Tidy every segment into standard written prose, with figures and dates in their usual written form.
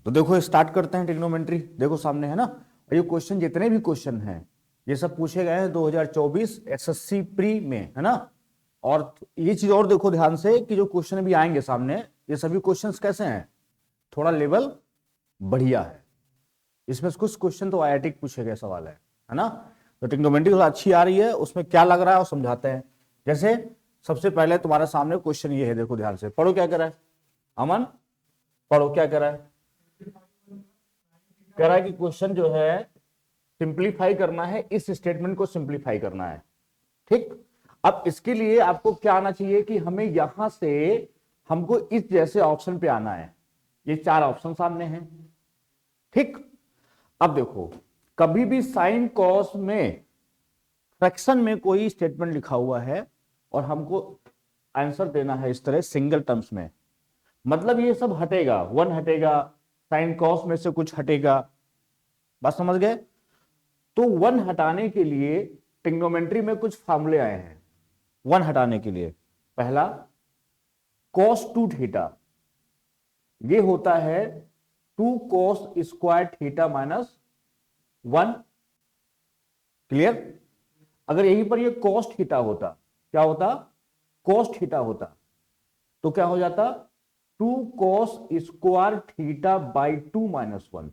तो देखो स्टार्ट करते हैं ट्रिग्नोमेट्री। देखो सामने है ना, और ये क्वेश्चन जितने भी क्वेश्चन हैं ये सब पूछे गए हैं 2024 एसएससी प्री में, है ना। और ये चीज और देखो ध्यान से कि जो क्वेश्चन भी आएंगे सामने, ये सभी क्वेश्चंस कैसे हैं, थोड़ा लेवल बढ़िया है। इसमें से कुछ क्वेश्चन तो आईआईटी पूछे गए सवाल है ना। तो ट्रिग्नोमेट्री थोड़ा अच्छी आ रही है, उसमें क्या लग रहा है और समझाते हैं। जैसे सबसे पहले तुम्हारे सामने क्वेश्चन ये है, देखो ध्यान से पढ़ो क्या कह रहा है। अमन पढ़ो क्या कह रहा है। कह रहा है कि क्वेश्चन जो है सिंप्लीफाई करना है, इस स्टेटमेंट को सिंप्लीफाई करना है। ठीक, अब इसके लिए आपको क्या आना चाहिए कि हमें यहां से हमको इस जैसे ऑप्शन पे आना है। ये चार ऑप्शन सामने हैं। ठीक, अब देखो कभी भी साइन कॉस में फ्रैक्शन में कोई स्टेटमेंट लिखा हुआ है और हमको आंसर देना है इस तरह सिंगल टर्म्स में, मतलब ये सब हटेगा, वन हटेगा, साइन कॉस में से कुछ हटेगा। बात समझ गए। तो वन हटाने के लिए ट्रिग्नोमेट्री में कुछ फार्मूले आए हैं वन हटाने के लिए। पहला cos 2 थीटा, ये होता है 2 cos square theta minus 1। Clear. अगर यहीं पर ये cos थीटा होता, क्या होता, cos थीटा होता, तो क्या हो जाता 2 cos square theta by 2 minus 1।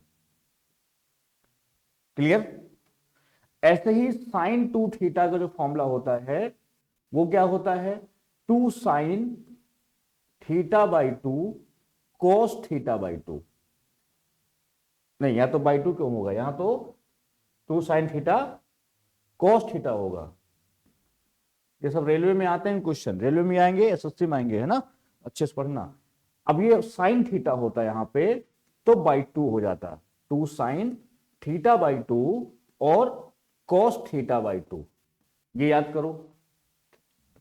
Clear. ऐसे ही साइन 2 थीटा का जो फॉर्मूला होता है वो क्या होता है 2 sine theta by 2 cos theta by 2। नहीं, यहां तो बाई 2 क्यों होगा, यहां तो 2 साइन थीटा कोस थीटा होगा। ये सब रेलवे में आते हैं क्वेश्चन, रेलवे में आएंगे, एसएससी में आएंगे, है ना, अच्छे से पढ़ना। अब ये साइन थीटा होता है यहां पे, तो बाई 2 हो जाता, 2 साइन थीटा बाई 2 और कॉस थीटा बाई 2। ये याद करो।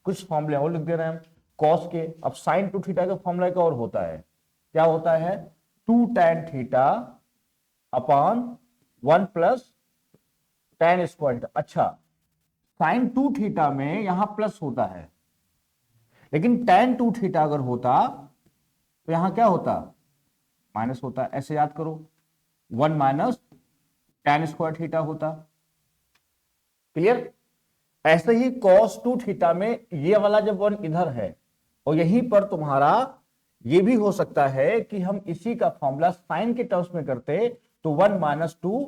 कुछ फॉर्मूले और लिख दे रहे हैं हम कॉस के। अब साइन 2 थीटा का फॉर्मूला का और होता है, क्या होता है 2 tan theta upon 1 plus tan square. अच्छा, साइन 2 थीटा में यहां प्लस होता है, लेकिन टैन 2 थीटा अगर होता तो यहां क्या होता, माइनस होता। ऐसे याद करो, 1 माइनस टैन स्क्वायर थीटा होता। क्लियर। ऐसे ही cos 2 थीटा में ये वाला जब वन इधर है और यहीं पर तुम्हारा ये भी हो सकता है कि हम इसी का फॉर्मूला साइन के टर्म्स में करते तो 1 माइनस 2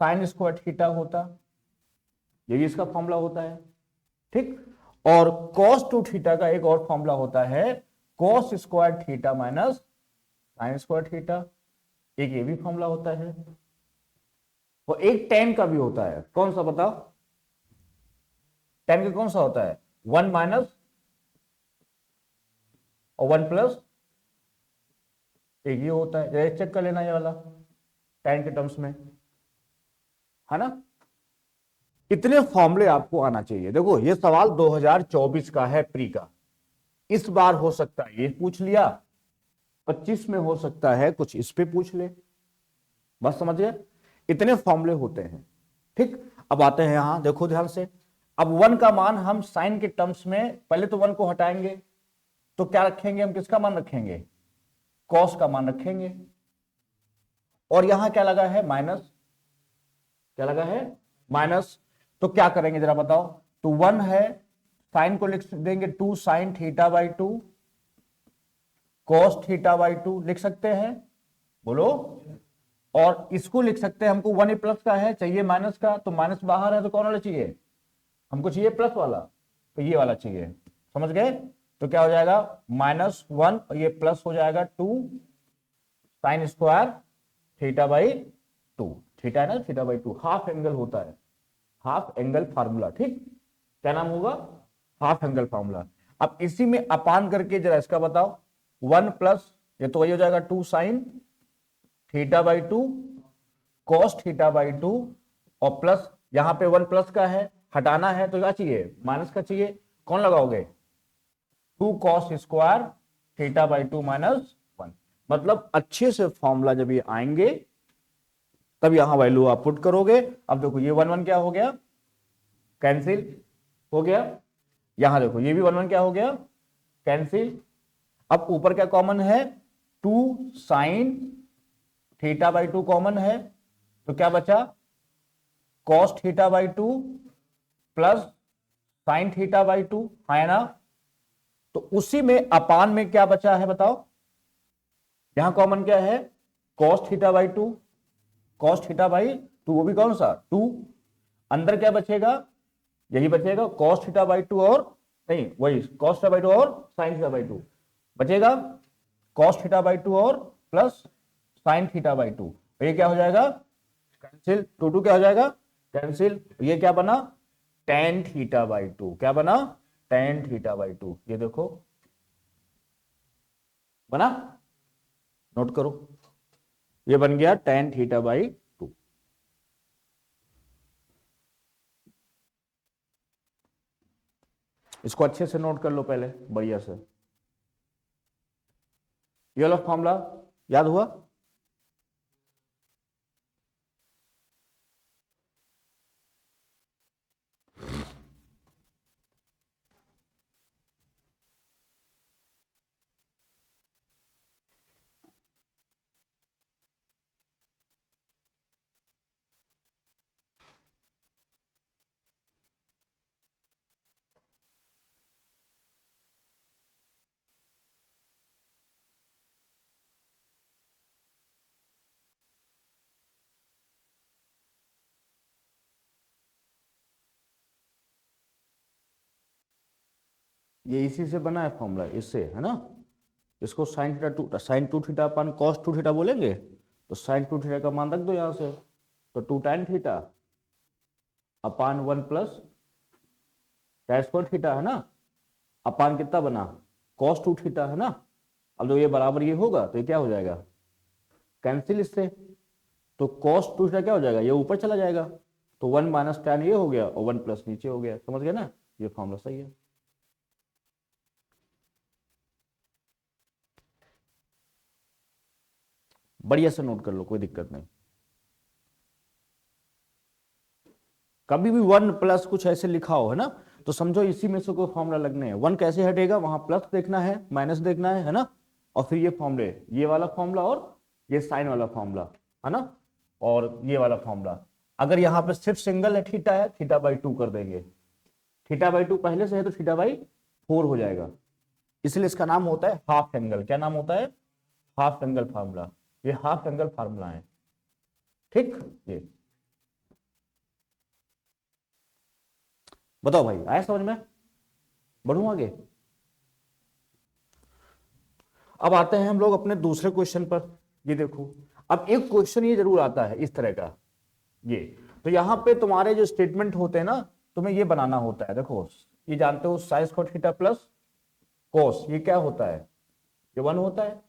साइन स्क्वायर थीटा होता। ये भी इसका फॉर्मूला होता है। ठीक। और cos 2 थीटा का एक और फॉर्मूला होता है cos square theta minus sign square theta. एक ये भी फॉर्मूला होता है, और एक tan का भी होता है। कौन सा बताओ, tan का कौन सा होता है 1 माइनस और 1 प्लस, एक ही होता है। चेक कर लेना ये वाला tan के टर्म्स में, है ना। इतने फॉर्मूले आपको आना चाहिए। देखो ये सवाल 2024 का है प्री का, इस बार हो सकता है ये पूछ लिया, 25 में हो सकता है कुछ इस पे पूछ ले। बस समझिए, इतने फॉर्मूले होते हैं। ठीक, अब आते हैं यहां, देखो ध्यान से। अब 1 का मान हम साइन के टर्म्स में पहले तो 1 को हटाएंगे, तो क्या रखेंगे हम, किसका मान रखेंगे, कॉस का मान रखेंगे। और यहां क्या लगा है माइनस, क्या लगा है माइनस। तो क्या करेंगे जरा बताओ। तो 1 है, साइन को लिख देंगे 2 sine theta by 2 cos theta by 2 लिख सकते हैं, बोलो। और इसको लिख सकते हैं, हमको 1 ही प्लस का है, चाहिए माइनस का, तो माइनस बाहर है तो कौन वाला चाहिए, हमको चाहिए प्लस वाला, तो ये वाला चाहिए। समझ गए। तो क्या हो जाएगा -1 और ये प्लस हो जाएगा 2 sign square theta by 2। Theta है ना, थीटा बाई 2 हाफ एंगल होता है, हाफ एंगल फार्मूला। ठीक, क्या नाम होगा, हाफ एंगल फार्मूला। अब इसी में अपान करके जरा इसका बताओ, 1 प्लस ये तो वही हो जाएगा 2 sine theta by 2 cos theta by 2 और प्लस यहां पे 1 प्लस का है, हटाना है तो क्या चाहिए, माइनस का चाहिए। कौन लगाओगे, 2 cos square theta by 2 minus 1। मतलब अच्छे से फॉर्मूला जब ये आएंगे तब यहां वैल्यू आप पुट करोगे। अब देखो ये 1 1 क्या हो गया, कैंसिल हो गया। यहां देखो ये भी 1 1 क्या हो गया, कैंसिल। अब ऊपर क्या कॉमन है, 2 sine theta by two common है, तो क्या बचा, cos theta by two plus sine theta by two, है ना। तो उसी में अपान में क्या बचा है बताओ, यहां कॉमन क्या है, cos theta by two, cos theta by two, वो भी कौन सा 2, अंदर क्या बचेगा, यही बचेगा कॉस थीटा बाई टू, और नहीं वही कॉस थीटा बाई टू और साइन थीटा बाई टू बचेगा, कॉस थीटा बाई टू और plus sine theta by two, ये क्या हो जाएगा कैंसिल, टू टू क्या हो जाएगा कैंसिल, ये क्या बना टेन थीटा बाई टू, क्या बना टेन थीटा बाई टू, ये देखो बना, नोट करो, ये बन गया टेन थीटा बाई टू। इसको अच्छे से नोट कर लो पहले बढ़िया से, ये वाला फॉर्मूला याद हुआ। ये इसी से बना है फॉर्मूला, इससे है ना, इसको sine theta two, sine two theta अपन कॉस टू थीटा बोलेंगे, तो साइन टू थीटा का मान रख दो यहां से, तो two tan theta upon one plus tan square theta, है ना, अपान कितना बना कॉस टू थीटा, है ना। अब जो ये बराबर ये होगा तो ये क्या हो जाएगा कैंसिल इससे, तो कॉस टू थीटा क्या हो जाएगा, ये ऊपर चला जाएगा, तो वन माइनस टेन ये हो गया और वन प्लस नीचे हो गया, समझ गए ना, ये फॉर्मूला सही है। बढ़िया से नोट कर लो, कोई दिक्कत नहीं। कभी भी वन प्लस कुछ ऐसे लिखा हो, है ना, तो समझो इसी में से कोई फॉर्मूला लगने हैं, वन कैसे हटेगा, वहां प्लस देखना है माइनस देखना है ना, और फिर ये फॉर्मूले, ये वाला फॉर्मूला और ये साइन वाला फॉर्मूला, है ना, और ये वाला फॉर्मूला। अगर यहाँ पे सिर्फ सिंगल है थीटा है, थीटा बाई टू कर देंगे, थीटा बाई टू पहले से है तो थीटा बाई फोर हो जाएगा, इसलिए इसका नाम होता है हाफ एंगल। क्या नाम होता है, हाफ एंगल फार्मूला, ये हाफ एंगल फार्मूला है, ठीक। ये बताओ भाई आया समझ में, बढ़ू आगे। अब आते हैं हम लोग अपने दूसरे क्वेश्चन पर, ये देखो, अब एक क्वेश्चन ये जरूर आता है इस तरह का, ये तो यहां पे तुम्हारे जो स्टेटमेंट होते हैं ना, तुम्हें ये बनाना होता है, देखो ये जानते हो sign square theta plus cos, ये क्या होता है, ये वन होता है,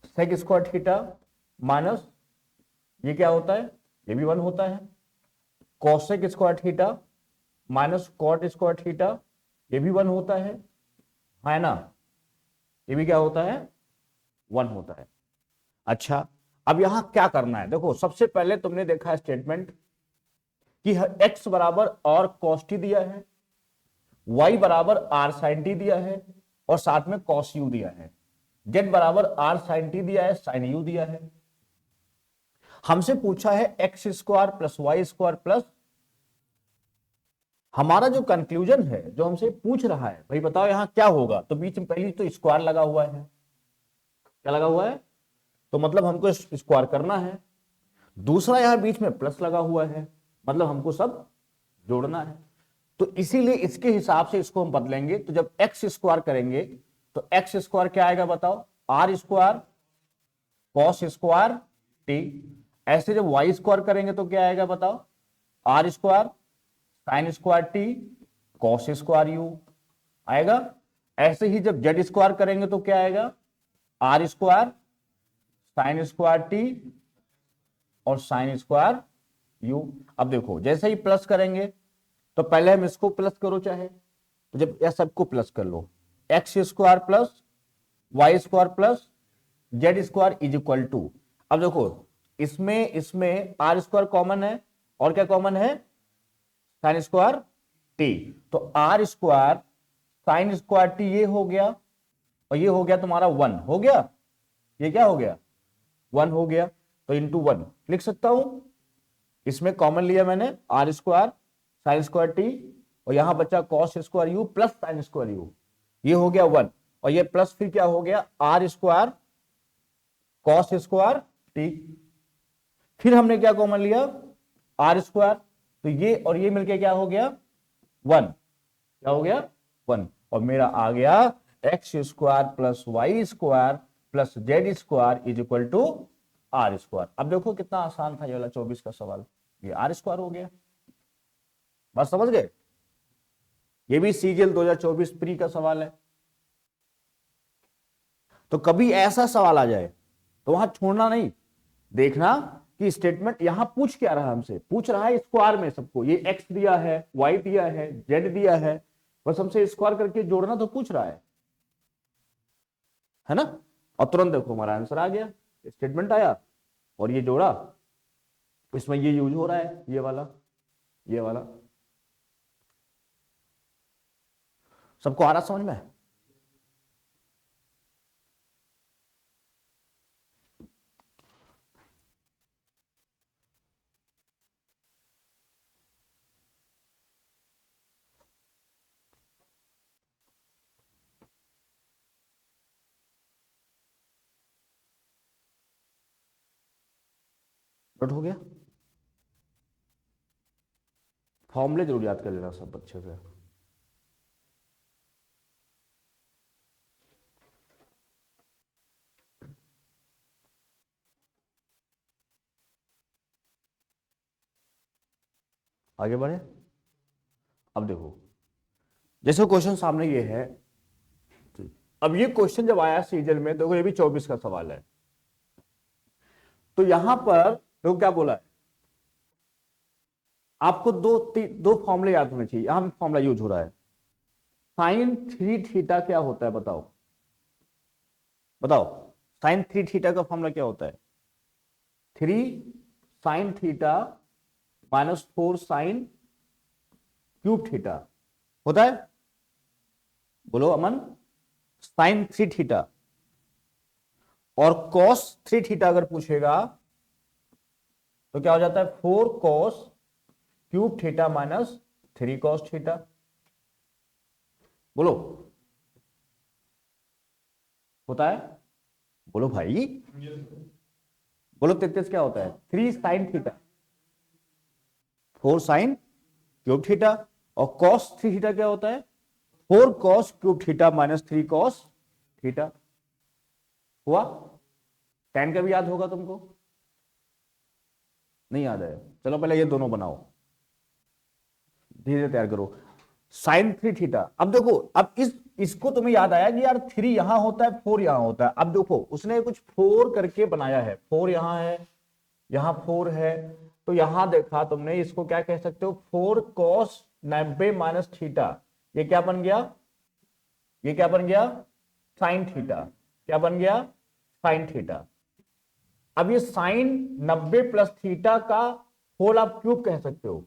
सेक स्क्वायर थीटा माइनस ये क्या होता है, ये भी वन होता है, cosec square theta minus cot square theta, ये भी वन होता है ना, ये भी क्या होता है वन होता है। अच्छा अब यहां क्या करना है, देखो सबसे पहले तुमने देखा है स्टेटमेंट कि x बराबर और cos t दिया है, y बराबर r sin t दिया है, और साथ में cos u दिया है, z बराबर r sin t दिया है, sin u दिया है। हमसे पूछा है x square plus y square plus, हमारा जो कंक्लूजन है जो हमसे पूछ रहा है भाई बताओ यहां क्या होगा, तो बीच में पहली तो स्क्वायर लगा हुआ है, क्या लगा हुआ है, तो मतलब हमको स्क्वायर करना है, दूसरा यहां बीच में प्लस लगा हुआ है, मतलब हमको सब जोड़ना है, तो इसीलिए इसके हिसाब से इसको हम बदलेंगे, तो जब एक्स स्क्वायर करेंगे तो एक्स स्क्वायर क्या आएगा बताओ, r square cos square t, ऐसे जब वाई स्क्वायर करेंगे तो क्या आएगा बताओ, r square sine square t cos square u आएगा। ऐसे ही जब जेड स्क्वायर करेंगे तो क्या आएगा, r square sine square t और साइन स्क्वायर यू। अब देखो जैसे ही प्लस करेंगे तो पहले हम इसको प्लस करो चाहे, तो जब यह सबको प्लस कर लो, x square plus y square plus z square is equal to, अब देखो इसमें आर स्क्वायर कॉमन है और क्या कॉमन है साइन स्क्वायर टी, तो r square sine square t ये हो गया और ये हो गया तुम्हारा वन हो गया, ये क्या हो गया 1 हो गया, तो इंटू 1 लिख सकता हूं। इसमें कॉमन लिया मैंने r square sine square t, और यहां बचा cos square u plus sine square u, ये हो गया 1, और ये प्लस फिर क्या हो गया r square cos square t. फिर हमने क्या कॉमन लिया आर स्क्वायर, तो ये और ये मिलके क्या हो गया 1, क्या हो गया 1, और मेरा आ गया x square plus y square plus z square is equal to r square. अब देखो कितना आसान था ये वाला 24 का सवाल, ये आर स्क्वायर हो गया। बात समझ गए? ये भी सीजीएल 2024 प्री का सवाल है। तो कभी ऐसा सवाल आ जाए तो वहां छोड़ना नहीं, देखना कि स्टेटमेंट यहां पूछ क्या रहा है, हमसे पूछ रहा है स्क्वायर में सबको, ये एक्स दिया है, वाई दिया है, जेड दिया है, बस हमसे स्क्वायर करके जोड़ना तो पूछ रहा है ना। और तुरंत देखो हमारा आंसर आ गया, स्टेटमेंट आया और ये जोड़ा, इसमें ये यूज हो रहा है, ये वाला ये वाला। सबको आ रहा समझ में? नोट हो गया? फॉर्मूले जरूर याद कर लेना सब अच्छे से। आगे बढ़े। अब देखो जैसे क्वेश्चन सामने ये है, अब ये क्वेश्चन जब आया सीजल में, देखो ये भी 24 का सवाल है, तो यहां पर देखो क्या बोला है, आपको दो फॉर्मूले याद होने चाहिए। यहां भी फॉर्मूला यूज हो रहा है, साइन 3 थीटा क्या होता है बताओ, बताओ साइन 3 थीटा का फॉर्मूला क्या होता है? 3 sign theta minus 4 sine cube theta होता है। बोलो अमन, साइन 3 थीटा और कॉस 3 थीटा अगर पूछेगा तो क्या हो जाता है 4 cos cube theta minus 3 cos theta. बोलो होता है? बोलो भाई, बोलो 33 क्या होता है 3 sine theta 4 sine cube theta, और कॉस 3 थीटा क्या होता है 4 cos cube theta minus 3 cos theta. हुआ? 10 का भी याद होगा तुमको? नहीं याद है? चलो पहले ये दोनों बनाओ, धीरे तैयार करो। साइन 3 थीटा, अब देखो अब इसको तुम्हें याद आया कि यार 3 यहां होता है 4 यहां होता है। अब देखो उसने कुछ 4 करके बनाया है, 4 यहां है, यहां 4 है, तो यहां देखा तुमने, इसको क्या कह सकते हो 4 कॉस 90 माइनस थीटा, ये क्या बन गया, ये क्या बन गया साइन थीटा, क्या बन गया साइन थीटा। अब ये साइन 90 प्लस थीटा का होल आप क्यूब कह सकते हो,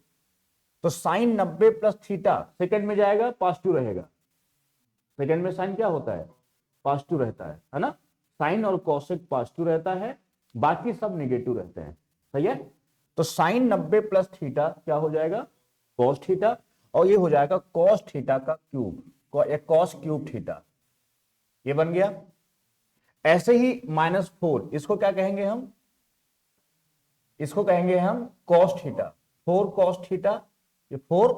तो साइन 90 प्लस थीटा सेकंड में जाएगा पॉजिटिव रहेगा, सेकंड में साइन क्या होता है पॉजिटिव रहता है ना, साइन और कोसेक पॉजिटिव रहता है, बाकी सब निगेटिव रहते हैं, सही है। तो साइन 90 प्लस थीटा क्या हो जाएगा कॉस थीटा, और ये हो जाएगा कॉस थीटा का क्यूब, कॉस क्यूब थीटा, ये बन गया। ऐसे ही -4 इसको क्या कहेंगे हम, इसको कहेंगे हम कॉस थीटा, 4 कॉस थीटा, ये 4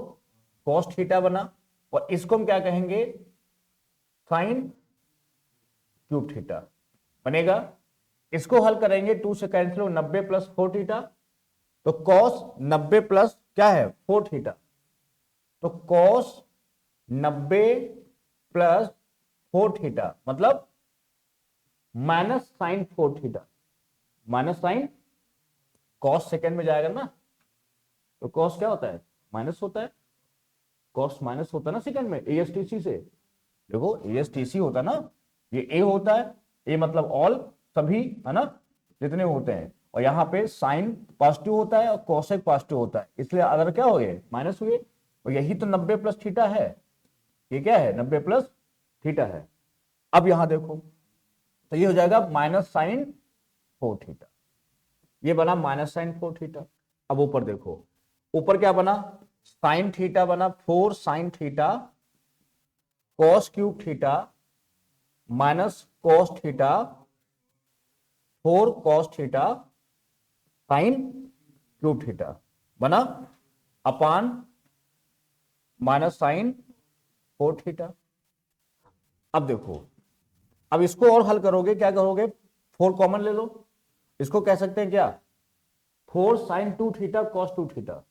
कॉस थीटा बना, और इसको हम क्या कहेंगे साइन क्यूब थीटा बनेगा। इसको हल करेंगे 2 से कैंसिल हो 90 प्लस 4 थीटा, तो कॉस 90 प्लस क्या है 4 थीटा, तो कॉस 90 प्लस 4 थीटा मतलब minus sine 4 theta, minus sine cos second में जाएगा ना, तो कॉस क्या होता है माइनस होता है, कॉस माइनस होता है ना सेकेंड में एएसटीसी से, देखो एएसटीसी होता है ना, ये ए होता है, ए मतलब ऑल सभी है ना जितने होते हैं, और यहाँ पे साइन पॉजिटिव होता है और कॉसेक पॉजिटिव होता है, इसलिए अगर क्या हो गए माइनस हुए, और यही तो 90 प्लस थीटा है, ये क्या है 90 प्लस थीटा है। अब यहां देखो तो ये हो जाएगा माइनस साइन 4 थीटा, ये बना माइनस साइन 4 थीटा। अब ऊपर देखो, ऊपर क्या बना, साइन थीटा बना 4 sine theta cos cube theta minus cos theta 4 cos theta sine cube theta बना अपान माइनस साइन 4 थीटा। अब देखो, अब इसको और हल करोगे, क्या करोगे, 4 कॉमन ले लो, इसको कह सकते हैं क्या, 4 sine 2 theta cos 2 theta.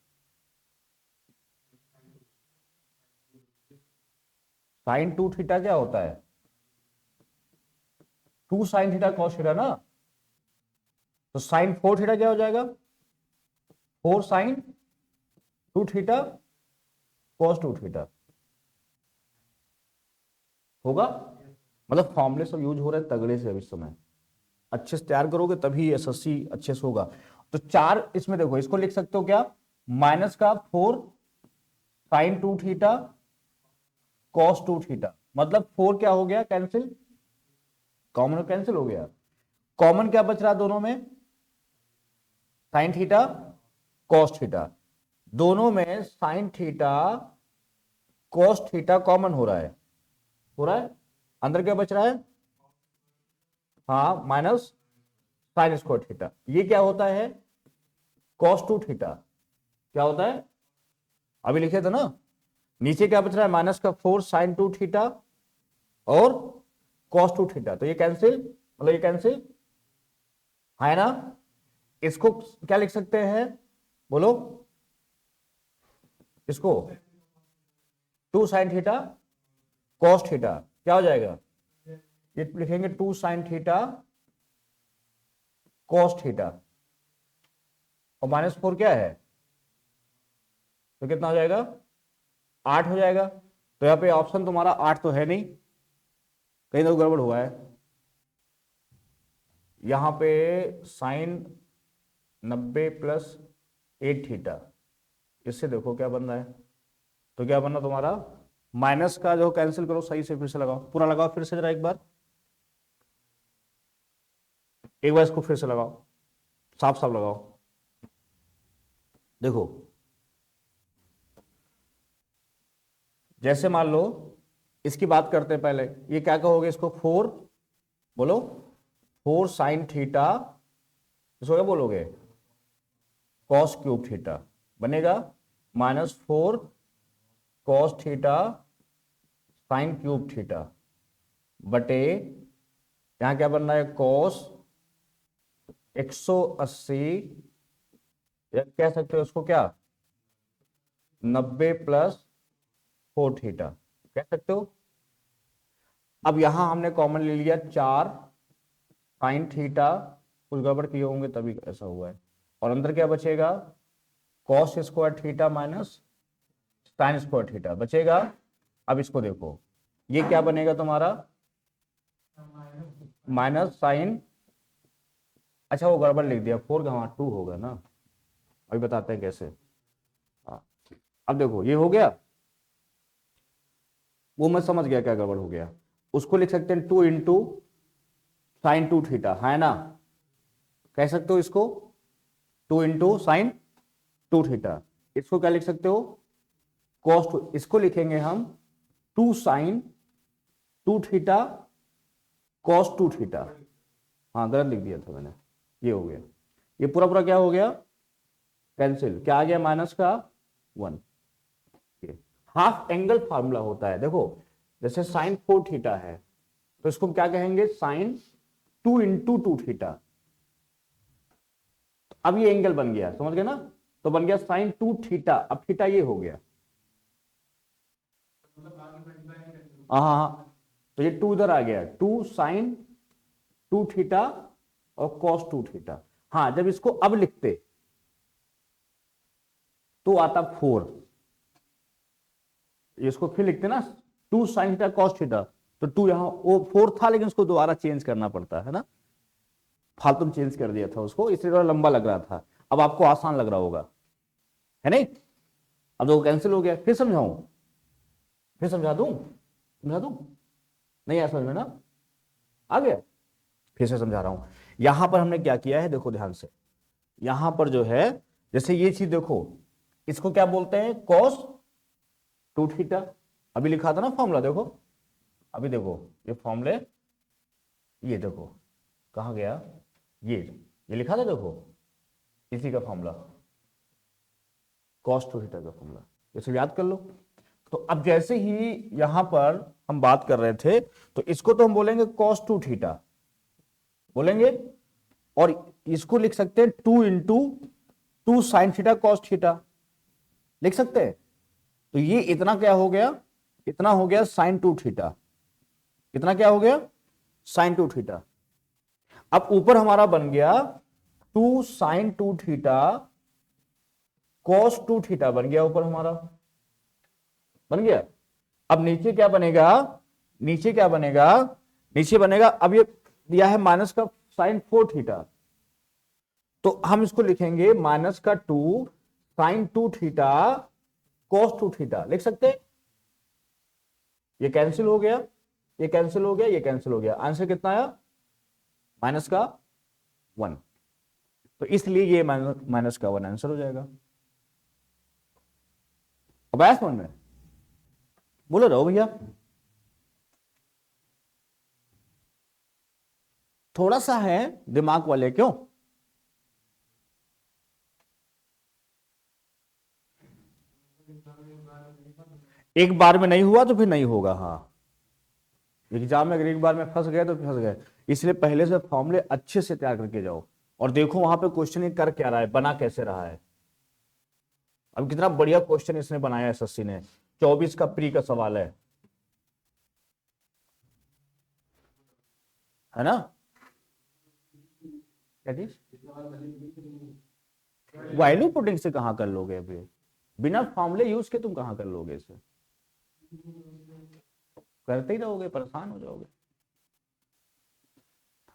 Sine 2 theta क्या होता है, 2 साइन थीटा कॉस थीटा ना, तो साइन 4 थीटा क्या हो जाएगा, 4 साइन 2 थीटा कॉस 2 थीटा होगा। मतलब फॉर्मूले सब यूज हो रहे हैं तगड़े से, अभी समय अच्छे से तैयार करोगे तभी एसएससी अच्छे से होगा। तो 4 इसमें देखो, इसको लिख सकते हो क्या, माइनस का 4 साइन 2 थीटा कॉस 2 थीटा, मतलब 4 क्या हो गया कैंसिल, कॉमन कैंसिल हो गया, कॉमन क्या बच रहा दोनों में, साइन थीटा कॉस थीटा, दोनों में sine theta cos theta common हो रहा है, हो रहा है, अंदर क्या बच रहा है, हाँ माइनस साइन स्क्वायर थीटा, ये क्या होता है कॉस 2 थीटा, क्या होता है, अभी लिखे थे ना, नीचे क्या बच रहा है माइनस का 4 साइन 2 थीटा और कॉस 2 थीटा, तो ये कैंसिल, मतलब ये कैंसिल है ना। इसको क्या लिख सकते हैं, बोलो, इसको 2 साइन थीटा कॉस थीटा क्या हो जाएगा, ये लिखेंगे 2 साइन थीटा कॉस थीटा और माइनस 4 क्या है, तो कितना हो जाएगा, 8 हो जाएगा। तो यहां पे ऑप्शन तुम्हारा 8 तो है नहीं, कहीं तो गड़बड़ हुआ है, यहां पे साइन 90 प्लस 8 थीटा, इससे देखो क्या बन रहा है, तो क्या बनना तुम्हारा, माइनस का जो कैंसिल करो, सही से फिर से लगाओ, पूरा लगाओ फिर से जरा, एक बार इसको फिर से लगाओ, साफ साफ लगाओ, देखो जैसे मान लो, इसकी बात करते हैं पहले, ये क्या कहोगे इसको, 4 बोलो, 4 साइन थीटा, इसको क्या बोलोगे, कॉस क्यूब थीटा बनेगा, minus 4 cos theta sine cube theta बटे, यहां क्या बन रहा है, कॉस 180, या कह सकते हो इसको क्या, 90 प्लस 4 थीटा कह सकते हो। अब यहां हमने कॉमन ले लिया 4 साइन थीटा, कुछ गड़बड़ किए होंगे तभी ऐसा हुआ है, और अंदर क्या बचेगा, cos square theta minus sign square theta बचेगा। अब इसको देखो, ये क्या बनेगा तुम्हारा, माइनस साइन, अच्छा वो गड़बड़ लिख दिया, 4 का वहां 2 होगा ना, अभी बताते हैं कैसे। हाँ, अब देखो ये हो गया, वो मैं समझ गया क्या गड़बड़ हो गया, उसको लिख सकते हैं 2 इंटू साइन 2 थीटा, है ना, कह सकते हो इसको 2 इंटू साइन 2 थीटा, इसको क्या लिख सकते हो, कॉस 2, इसको लिखेंगे हम 2 साइन 2 थीटा कॉस 2 थीटा, हाँ गलत लिख दिया था मैंने, ये हो गया, ये पूरा पूरा क्या हो गया, कैंसिल, क्या आ गया, माइनस का 1। हाफ एंगल फार्मूला होता है, देखो जैसे साइन 4 थीटा है, तो इसको क्या कहेंगे, साइन 2 इंटू 2 थीटा, अब ये एंगल बन गया, समझ गए ना, तो बन गया साइन 2 थीटा, अब थीटा ये हो गया, हाँ हाँ, तो ये 2 इधर आ गया, 2 साइन 2 थीटा और कॉस 2 थीटा। हाँ, जब इसको अब लिखते तो आता 4, इसको फिर लिखते ना 2 साइन थीटा कॉस थीटा, तो 2 यहां वो 4 था, लेकिन उसको दोबारा चेंज करना पड़ता है ना, फालतू में चेंज कर दिया था उसको, इसलिए थोड़ा लंबा लग रहा था, अब आपको आसान लग रहा होगा, है नहीं। अब तो कैंसिल हो गया, फिर समझाऊं, फिर समझा दूं, समझा दूं, नहीं आया समझ में ना, आ गया, फिर से समझा रहा हूं, यहां पर हमने क्या किया है, देखो ध्यान से, यहां पर जो है जैसे ये चीज देखो, इसको क्या बोलते हैं, कॉस 2 थीटा। अभी लिखा था ना फॉर्मूला, देखो अभी देखो ये फॉर्मूले, ये देखो कहां गया, ये लिखा था देखो, इसी का फॉर्मूला, कॉस 2 थीटा का फॉर्मूला, इसे याद कर लो। तो अब जैसे ही यहां पर हम बात कर रहे थे, तो इसको तो हम बोलेंगे कॉस 2 थीटा बोलेंगे, और इसको लिख सकते हैं 2 साइन थीटा कॉस थीटा, लिख सकते हैं। तो ये इतना क्या हो गया, इतना हो गया साइन 2 थीटा, इतना क्या हो गया, साइन 2 थीटा। अब ऊपर हमारा बन गया 2 साइन 2 थीटा कॉस 2 थीटा, बन गया ऊपर हमारा, बन गया। अब नीचे क्या बनेगा, नीचे क्या बनेगा, नीचे बनेगा, अब ये दिया है माइनस का साइन 4 थीटा, तो हम इसको लिखेंगे माइनस का 2 साइन 2 थीटा कॉस 2 थीटा, लिख सकते हैं। ये कैंसिल हो गया, ये कैंसिल हो गया, ये कैंसिल हो गया, आंसर कितना आया, माइनस का 1। तो इसलिए ये माइनस का 1 आंसर हो जाएगा। अब आया समझ में, बोलो रहो भैया, थोड़ा सा है दिमाग वाले, क्यों, एक बार में नहीं हुआ तो फिर नहीं होगा। हाँ, एग्जाम में अगर एक बार में फंस गए तो फंस गए, इसलिए पहले से फॉर्मूले अच्छे से तैयार करके जाओ, और देखो वहां पे क्वेश्चन कर क्या रहा है, बना कैसे रहा है। अब कितना बढ़िया क्वेश्चन इसने बनाया एसएससी ने, 24 का प्री का सवाल है ना, क्या चीज, वैल्यू पुटिंग से कहां कर लोगे, अभी बिना फॉर्मूले यूज के तुम कहां कर लोगे इसे, करते ही रहोगे, परेशान हो जाओगे।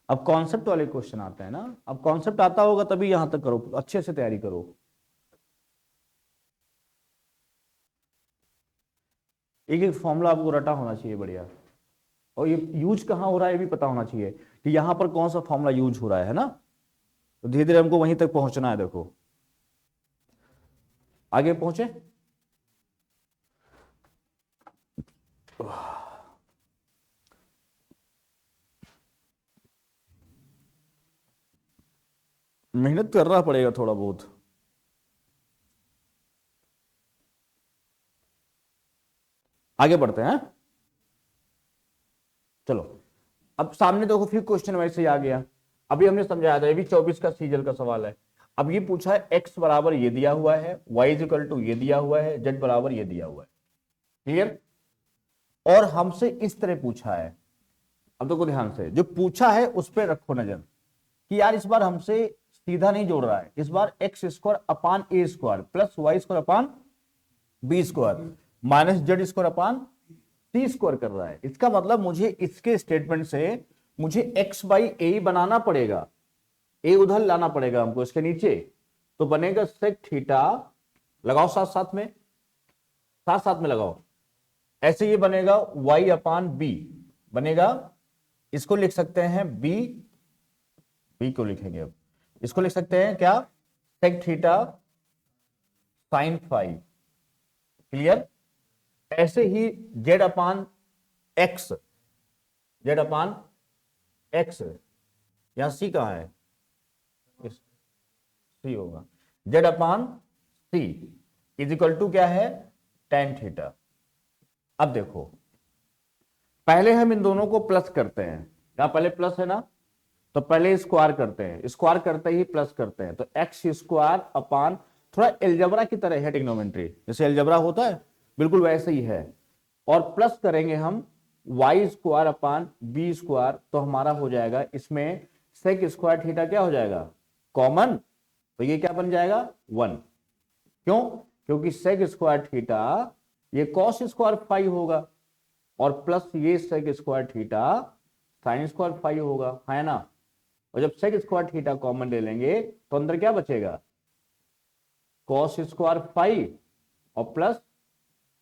अब कॉन्सेप्ट वाले क्वेश्चन आते हैं ना, अब कॉन्सेप्ट आता होगा तभी यहां तक करो, अच्छे से तैयारी करो। एक एक फॉर्मूला आपको रटा होना चाहिए बढ़िया, और ये यूज कहां हो रहा है ये भी पता होना चाहिए, कि यहां पर कौन सा फॉर्मूला यूज हो रहा है ना। तो धीरे धीरे हमको वहीं तक पहुंचना है, देखो आगे पहुंचे। मेहनत करना पड़ेगा थोड़ा बहुत। आगे बढ़ते हैं, चलो। अब सामने देखो फिर क्वेश्चन वैसे ही आ गया, अभी हमने समझाया था, ये भी 24 का सीजल का सवाल है। अब ये पूछा है x बराबर ये दिया हुआ है, y इज इक्वल टू ये दिया हुआ है, z बराबर ये दिया हुआ है, क्लियर। और हमसे इस तरह पूछा है, अब देखो ध्यान से, जो पूछा है उस पर रखो नजर, कि यार इस बार हमसे सीधा नहीं जोड़ रहा है, इस बार x square upon a square plus y square upon b square minus z square upon c square कर रहा है। इसका मतलब मुझे इसके स्टेटमेंट से मुझे एक्स बाई ए बनाना पड़ेगा, ए उधर लाना पड़ेगा हमको इसके नीचे, तो बनेगा सेक थीटा, लगाओ साथ साथ में, साथ साथ में लगाओ, ऐसे ये बनेगा y अपान बी बनेगा, इसको लिख सकते हैं बी, बी को लिखेंगे, अब इसको लिख सकते हैं क्या, sec theta sine five, clear. ऐसे ही z upon x, z upon x, यहां सी कहां है, सी होगा, z upon C is equal to क्या है, टेन थीटा। अब देखो पहले हम इन दोनों को प्लस करते हैं, क्या पहले प्लस है ना, तो पहले स्क्वायर करते हैं, स्क्वायर करते ही प्लस करते हैं, तो एक्स स्क्वायर अपान, थोड़ा एलजबरा की तरह है ट्रिग्नोमेट्री, जैसे एलजबरा होता है बिल्कुल वैसे ही है, और प्लस करेंगे हम y square upon b square, तो हमारा हो जाएगा इसमें सेक स्क्वायर थीटा क्या हो जाएगा, कॉमन, तो ये क्या बन जाएगा 1, क्यों, क्योंकि सेक स्क्वायर थीटा ये कॉस स्क्वायर फाइव होगा, और प्लस ये sec square theta sine square five होगा, है ना। और जब सेक स्क्वायर थीटा कॉमन ले लेंगे तो अंदर क्या बचेगा, कॉस स्क्वायर फाइव और प्लस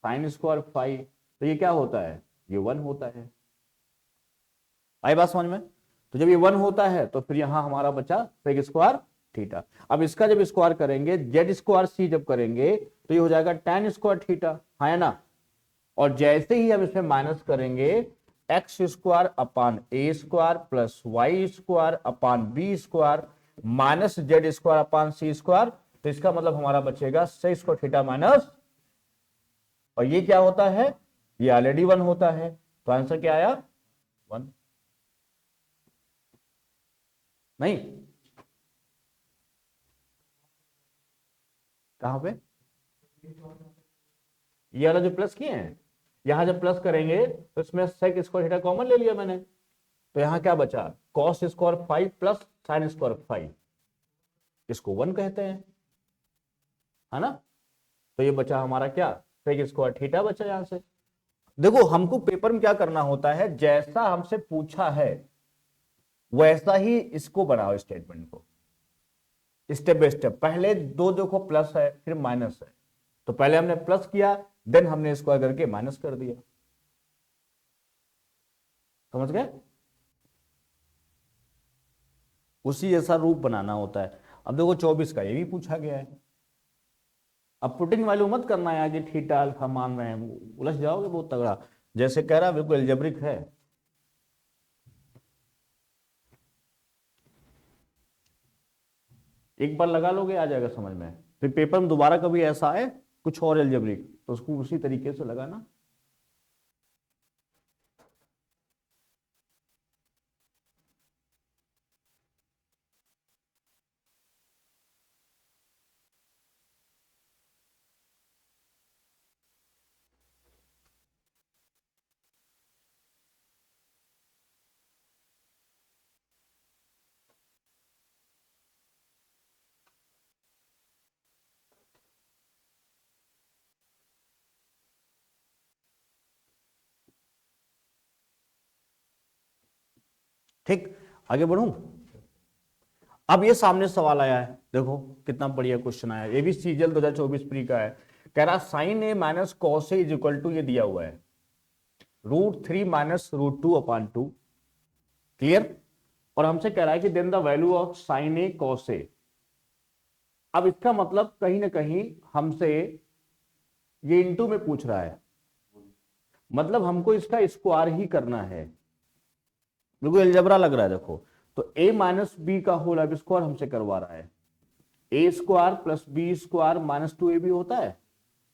साइन स्क्वायर फाइव, तो ये क्या होता है, ये 1 होता है। आई बात समझ में। तो जब ये 1 होता है तो फिर यहां हमारा बचा सेक स्क्वायर थीटा। अब इसका जब स्क्वायर करेंगे जेड स्क्वायर सी जब करेंगे तो ये हो जाएगा tan स्क्वायर थीटा, है ना। और जैसे ही हम इसमें माइनस करेंगे x square upon a square plus y square upon b square minus z square upon c square, तो इसका मतलब हमारा बचेगा सेक स्क्वायर थीटा माइनस, और ये क्या होता है, ये ऑलरेडी 1 होता है, तो आंसर क्या आया 1। नहीं, कहां पे, ये वाला जो प्लस किए हैं, यहां जब प्लस करेंगे तो इसमें सेक स्क्वायर थीटा कॉमन ले लिया मैंने, तो यहां क्या बचा cos square 5 plus sine square 5, इसको 1 कहते हैं, है ना। तो ये बचा हमारा क्या सेक स्क्वायर थीटा बचा। यहां से देखो हमको पेपर में क्या करना होता है, जैसा हमसे पूछा है वैसा ही इसको बनाओ स्टेटमेंट को, स्टेप बाय स्टेप। पहले दो देखो प्लस है फिर माइनस है, तो पहले हमने प्लस किया देन हमने स्क्वायर करके माइनस कर दिया, समझ गए। उसी जैसा रूप बनाना होता है। अब देखो 24 का ये भी पूछा गया है। अब पुटिंग वैल्यू मत करना है कि थीटा अल्फा मान रहे हैं, उलझ जाओगे बहुत तगड़ा। जैसे कह रहा बिल्कुल एल्जेब्रिक है। एक बार लगा लोगे आ जाएगा समझ में, फिर पेपर में दोबारा कभी ऐसा आए कुछ और एल्जेब्रिक तो उसको उसी तरीके से लगाना। ठीक, आगे बढ़ूं। अब ये सामने सवाल आया है, देखो कितना बढ़िया क्वेश्चन आया है, ये भी सीजीएल 2024 प्री का है। कह रहा sine A minus cos A is equal to, ये दिया हुआ है √3 माइनस √2 अपान 2, क्लियर। और हमसे कह रहा है कि then the value of sine a cos a. अब इसका मतलब कहीं ना कहीं हमसे ये इनटू में पूछ रहा है, मतलब हमको इसका स्क्वायर ही करना है, बिल्कुल अलजबरा लग रहा है। देखो तो a माइनस बी का होल अब स्क्वायर हमसे करवा रहा है, a square plus b square minus 2ab होता है,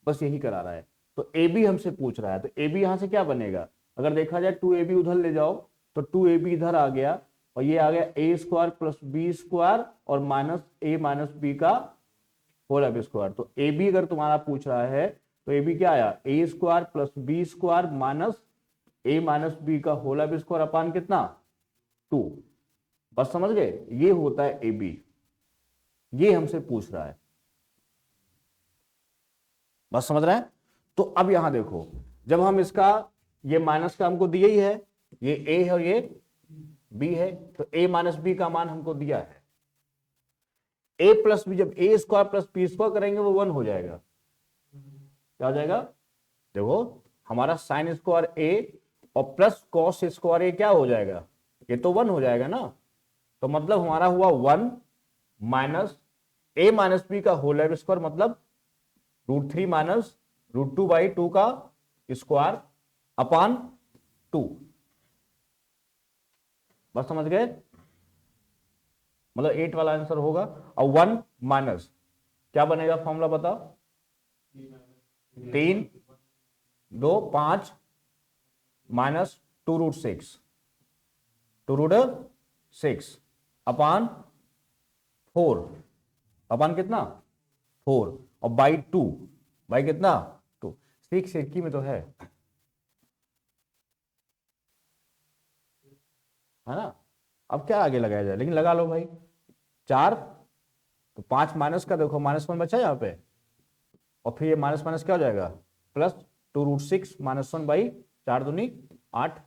बस यही करा रहा है। तो ab हमसे पूछ रहा है, तो ab यहां से क्या बनेगा, अगर देखा जाए 2ab उधर ले जाओ तो 2ab इधर आ गया, और ये आ गया ए स्क्वायर प्लस बी स्क्वायर और माइनस ए माइनस बी का होल अब स्क्वायर। तो ab अगर तुम्हारा पूछ रहा है तो ab क्या आया, a square plus b square minus a minus b का होल अब स्क्वायर अपान कितना 2। बस समझ गए, ये होता है ए बी, ये हमसे पूछ रहा है, बस समझ रहे हैं। तो अब यहां देखो जब हम इसका ये माइनस का हमको दिया ही है, ये ए है और ये बी है, तो ए माइनस बी का मान हमको दिया है, ए प्लस बी, जब ए स्क्वायर प्लस बी स्क्वायर करेंगे वो 1 हो जाएगा, क्या हो जाएगा, देखो हमारा साइन स्क्वायर ए और प्लस कॉस स्क्वायर ए क्या हो जाएगा, ये तो 1 हो जाएगा ना। तो मतलब हमारा हुआ 1 माइनस ए माइनस बी का होल स्क्वायर, मतलब √3 माइनस √2/2 का स्क्वायर अपान 2, बस समझ गए, मतलब 8 वाला आंसर होगा। और 1 माइनस क्या बनेगा, फॉर्मूला बताओ, 3 2 5 माइनस 2√6 अपान 4, अपान कितना 4 और बाई 2, बाई कितना 2, 6 एक ही में तो है ना। अब क्या आगे लगाया जाए, लेकिन लगा लो भाई 4, तो 5 माइनस का देखो -1 बचा यहाँ पे, और फिर ये माइनस माइनस क्या हो जाएगा प्लस 2√6 -1/4 दूनी 8।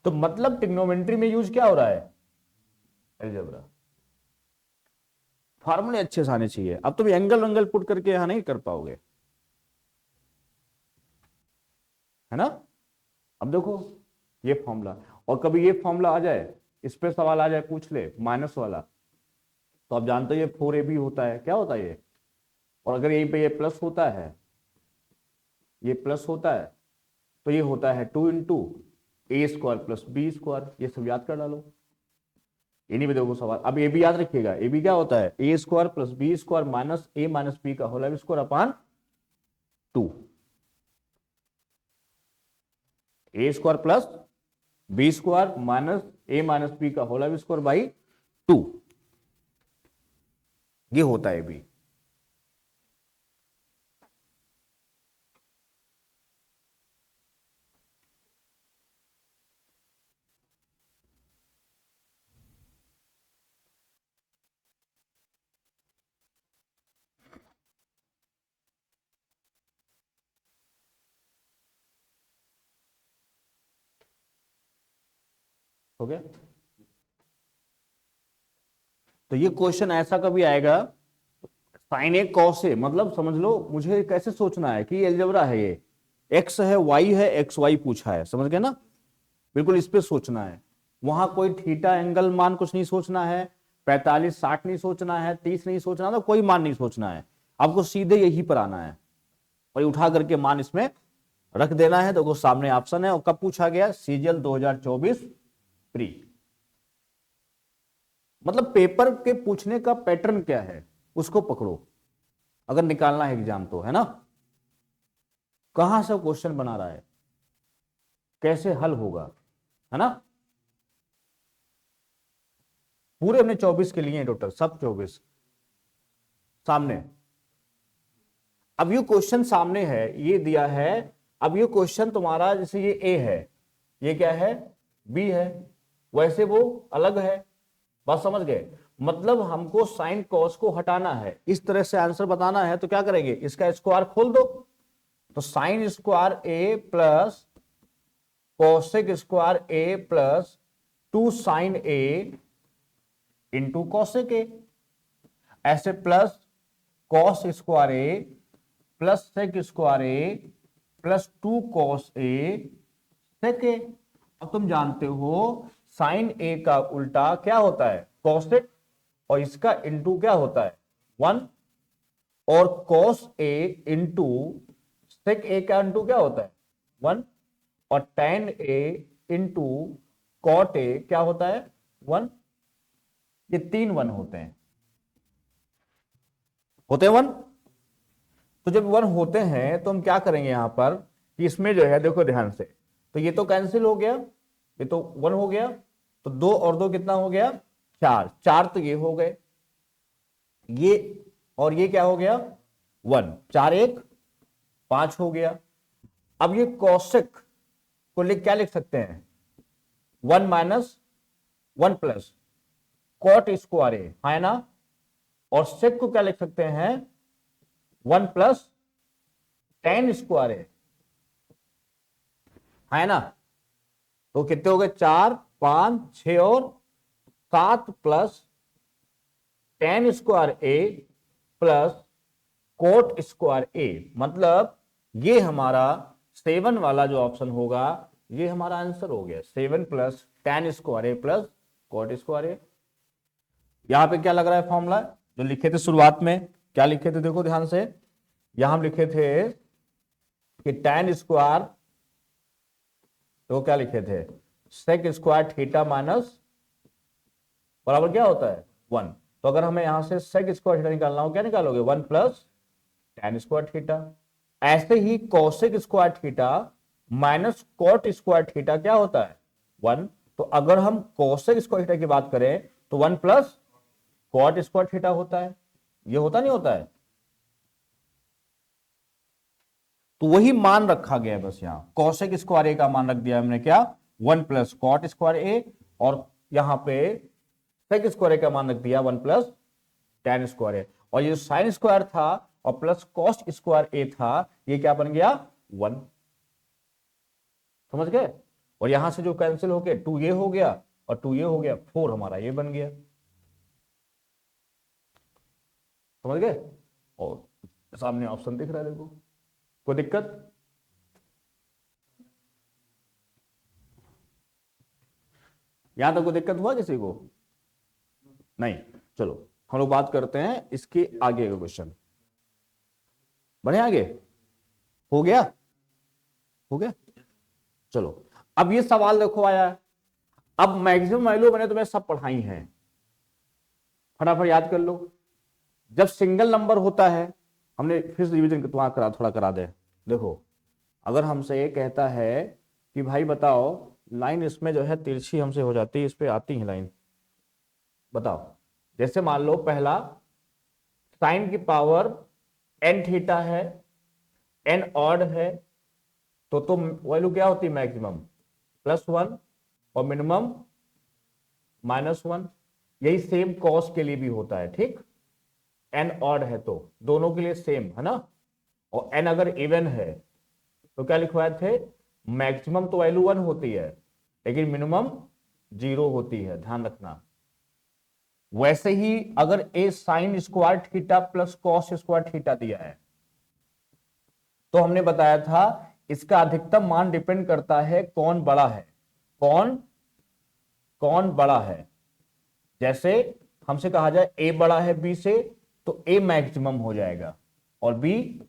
तो मतलब ट्रिग्नोमेट्री में यूज क्या हो रहा है, अलजेब्रा। फार्मूले अच्छे से आने चाहिए, अब तुम एंगल पुट करके यहां नहीं कर पाओगे, है ना। अब देखो ये फॉर्मूला, और कभी ये फॉर्मूला आ जाए, इस पे सवाल आ जाए, पूछ ले माइनस वाला, तो आप जानते हो ये 4ab होता है, क्या होता है ये, और अगर यहीं पे ये प्लस होता है, ये प्लस होता है, तो ये होता है 2 इंटू ए स्क्वायर प्लस बी स्क्वायर। ये सब याद कर डालो, इन्हीं में देखो सवाल। अब ए बी याद रखिएगा, ए बी क्या होता है, a square plus b square minus a minus b का whole square upon 2। A square plus b square minus a minus b का होल स्क्वायर बाई 2, ये होता है बी। हो गया। तो ये क्वेश्चन ऐसा कभी आएगा, साइन ए कॉस ए, मतलब समझ लो मुझे कैसे सोचना है कि एलजेब्रा है, ये एक्स है वाई है, एक्स वाई पूछा है, समझ गए ना, बिल्कुल इस पे सोचना है। वहां कोई थीटा एंगल मान कुछ नहीं सोचना है, 45 60 नहीं सोचना है, 30 नहीं सोचना, तो कोई मान नहीं सोचना है, आपको सीधे यही पर आना है और उठा करके मान इसमें रख देना है। देखो सामने ऑप्शन है, और कब पूछा गया, सीजीएल 2024 प्री। मतलब पेपर के पूछने का पैटर्न क्या है उसको पकड़ो, अगर निकालना है एग्जाम तो, है ना। कहां से क्वेश्चन बना रहा है, कैसे हल होगा, है ना। पूरे हमने 24 के लिए टोटल, सब 24 सामने। अब ये क्वेश्चन सामने है, ये दिया है। अब ये क्वेश्चन तुम्हारा, जैसे ये ए है, ये क्या है, बी है, वैसे वो अलग है, बात समझ गए। मतलब हमको साइन कॉस को हटाना है, इस तरह से आंसर बताना है, तो क्या करेंगे, इसका स्क्वायर खोल दो, तो sine square A plus cosec square A plus 2 sine A into cosec A, ऐसे plus cos square A plus sec square A plus 2 cos A sec A. अब तुम जानते हो साइन ए का उल्टा क्या होता है, कॉसेक, और इसका इंटू क्या होता है 1, और कॉस ए इंटू सेक ए का इंटू क्या होता है 1, और tan A into cot A क्या होता है 1। ये 3 1 होते हैं, होते हैं 1। तो जब 1 होते हैं तो हम क्या करेंगे यहां पर, कि इसमें जो है देखो ध्यान से, तो ये तो कैंसिल हो गया, ये तो 1 हो गया, तो 2 और 2 कितना हो गया 4, 4 तो ये हो गए, ये और ये क्या हो गया 1, 4 1 5 हो गया। अब ये कॉसेक को क्या लिख सकते हैं 1 माइनस 1 प्लस कॉट स्क्वायर ए, है ना, और सेक को क्या लिख सकते हैं 1 प्लस टेन स्क्वायर ए, है ना। तो कितने हो गए 4 5 6 और 7 plus tan square A plus coat square ए, मतलब ये हमारा 7 वाला जो ऑप्शन होगा ये हमारा आंसर हो गया, 7 plus tan square A plus coat square ए। यहां पे क्या लग रहा है फॉर्मूला जो लिखे थे शुरुआत में, क्या लिखे थे देखो ध्यान से, यहां हम लिखे थे कि टेन स्क्वायर, तो क्या लिखे थे सेक स्क्वायर थीटा माइनस बराबर क्या होता है 1। तो अगर हमें यहां से सेक स्क्वायर थीटा निकालना हो, क्या निकालोगे 1 प्लस टेन स्क्वायर थीटा। ऐसे ही cosec square theta minus cot square theta क्या होता है 1। तो अगर हम कॉसेक स्क्वायर थीटा की बात करें तो 1 प्लस कॉट स्क्वायर थीटा होता है, ये होता नहीं होता है। तो वही मान रखा गया है बस, यहां कॉसेक स्क्वायर ए का मान रख दिया हमने क्या 1 प्लस कॉट स्क्वायर ए, और यहां पे सेक स्क्वायर ए का मान रख दिया 1 प्लस टेन स्क्वायर ए, और ये साइन स्क्वायर था और प्लस कॉस स्क्वायर ए था, ये क्या बन गया 1, समझ गए। और यहां से जो कैंसिल हो गया 2 ये हो गया और 2 ये हो गया, 4 हमारा ये बन गया, समझ गए। और सामने ऑप्शन दिख रहा है देखो, कोई दिक्कत। यहां तक कोई दिक्कत हुआ किसी को? नहीं। चलो हम लोग बात करते हैं इसके आगे का क्वेश्चन। बढ़े आगे? हो गया? हो गया? चलो अब ये सवाल देखो आया है। अब मैक्सिमम वैल्यू मैंने तुम्हें सब पढ़ाई हैं, फटाफट याद कर लो। जब सिंगल नंबर होता है, हमने फिर रिवीजन तुम्हारा थोड़ा करा दे। देखो अगर हमसे ये कहता है कि भाई बताओ लाइन इसमें जो है तिरछी हमसे हो जाती है, इस पे आती है लाइन, बताओ। जैसे मान लो पहला साइन की पावर एन थीटा है, एन ऑड है, तो वैल्यू क्या होती है मैक्सिमम? +1 और मिनिमम -1। यही सेम कॉस के लिए भी होता है, ठीक। एन ऑड है तो दोनों के लिए सेम है ना। और एन अगर इवन है तो क्या लिखवाए थे? मैक्सिमम तो वैल्यू 1 होती है लेकिन मिनिमम 0 होती है, ध्यान रखना। वैसे ही अगर a sine square theta plus cos square theta दिया है तो हमने बताया था इसका अधिकतम मान डिपेंड करता है कौन बड़ा है, कौन बड़ा है। जैसे हमसे कहा जाए ए बड़ा है बी से तो ए मैक्सिमम हो जाएगा, और बी